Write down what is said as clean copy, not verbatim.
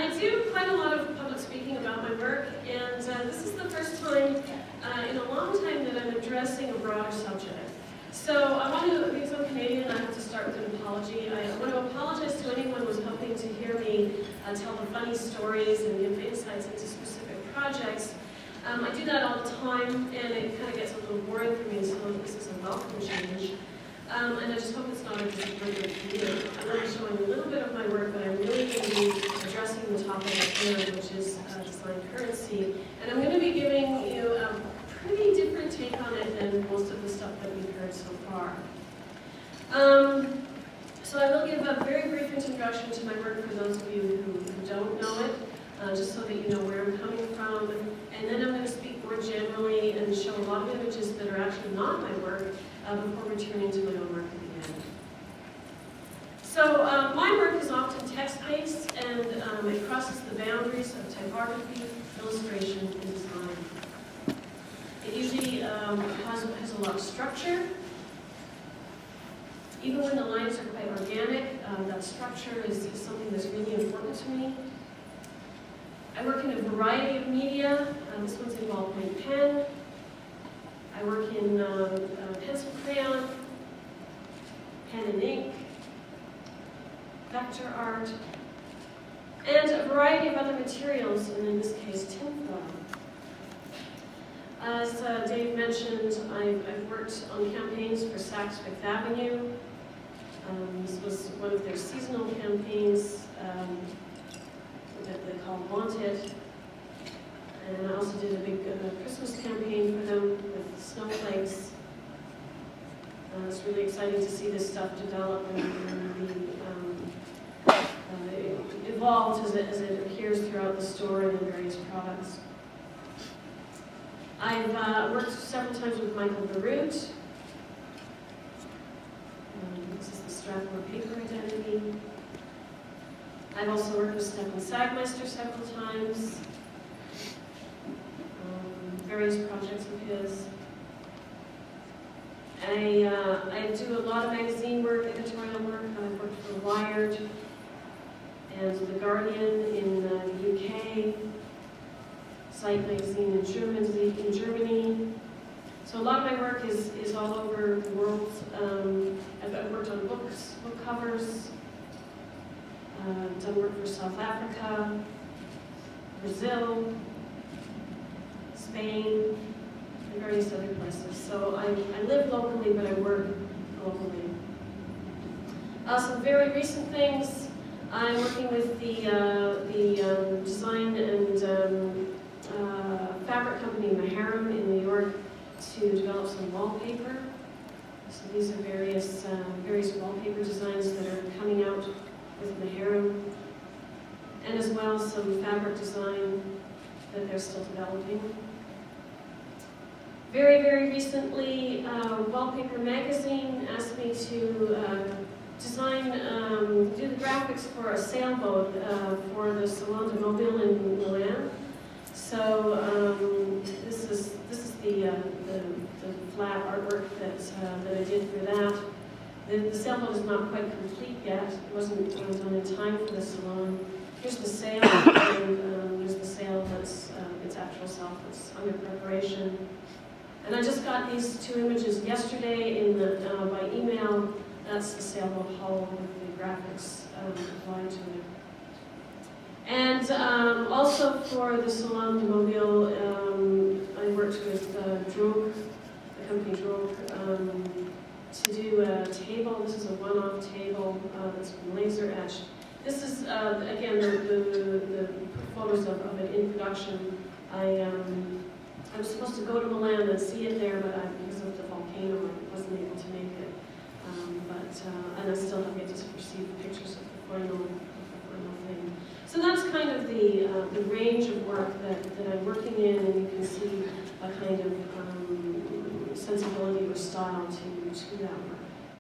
I do quite a lot of public speaking about my work, and this is the first time in a long time that I'm addressing a broader subject. So I want to, because I'm Canadian, I have to start with an apology. I want to apologize to anyone who was hoping to hear me tell the funny stories and give insights into specific projects. I do that all the time, and it kind of gets a little boring for me, so this is a welcome change. And I just hope it's not a disappointment for you. I'm going to be showing a little bit of my work, but I'm really going to be addressing the topic at hand, which is design currency. And I'm going to be giving you a pretty different take on it than most of the stuff that we've heard so far. So I will give a very brief introduction to my work for those of you who don't know it, just so that you know where I'm coming from. And then I'm going to speak more generally and show a lot of images that are actually not my work before returning to my own work at the end. So my work is often text-based, and it crosses the boundaries of typography, illustration, and design. It usually has a lot of structure. Even when the lines are quite organic, that structure is something that's really important to me. I work in a variety of media. This one's a ballpoint pen. I work in pencil crayon, pen and ink, vector art, and a variety of other materials, and in this case, tinfoil. As Dave mentioned, I've worked on campaigns for Saks Fifth Avenue. This was one of their seasonal campaigns that they call Wanted. And I also did a big Christmas campaign for them with snowflakes. It's really exciting to see this stuff develop and be evolved as it appears throughout the store and in various products. I've worked several times with Michael Barout. This is the Strathmore paper identity. I've also worked with Stefan Sagmeister several times. Various projects of his. I do a lot of magazine work, editorial work. I've worked for Wired and The Guardian in the UK, Site magazine in Germany. So a lot of my work is all over the world. I've worked on book covers, done work for South Africa, Brazil, Spain, and various other places. So I live locally, but I work globally. Some very recent things. I'm working with the design and fabric company Marian in New York to develop some wallpaper. So these are various wallpaper designs that are coming out with Marian, and as well some fabric design that they're still developing. Very, very recently, Wallpaper Magazine asked me to do the graphics for a sailboat for the Salon de Mobile in Milan. So this is the flat artwork that I did for that. The sailboat is not quite complete yet. It wasn't done in time for the salon. Here's the sail, and here's the sail that's its actual self that's under preparation. And I just got these two images yesterday by email. That's the sailboat hull with the graphics applied to it. And also for the Salon de Mobile, I worked with Droog, the company Droog, to do a table. This is a one-off table that's been laser etched. This is, again, the photos of it in production. I was supposed to go to Milan and see it there, but because of the volcano, I wasn't able to make it. And I still have yet to receive pictures of the final thing. So that's kind of the range of work that I'm working in, and you can see a kind of sensibility or style to that work.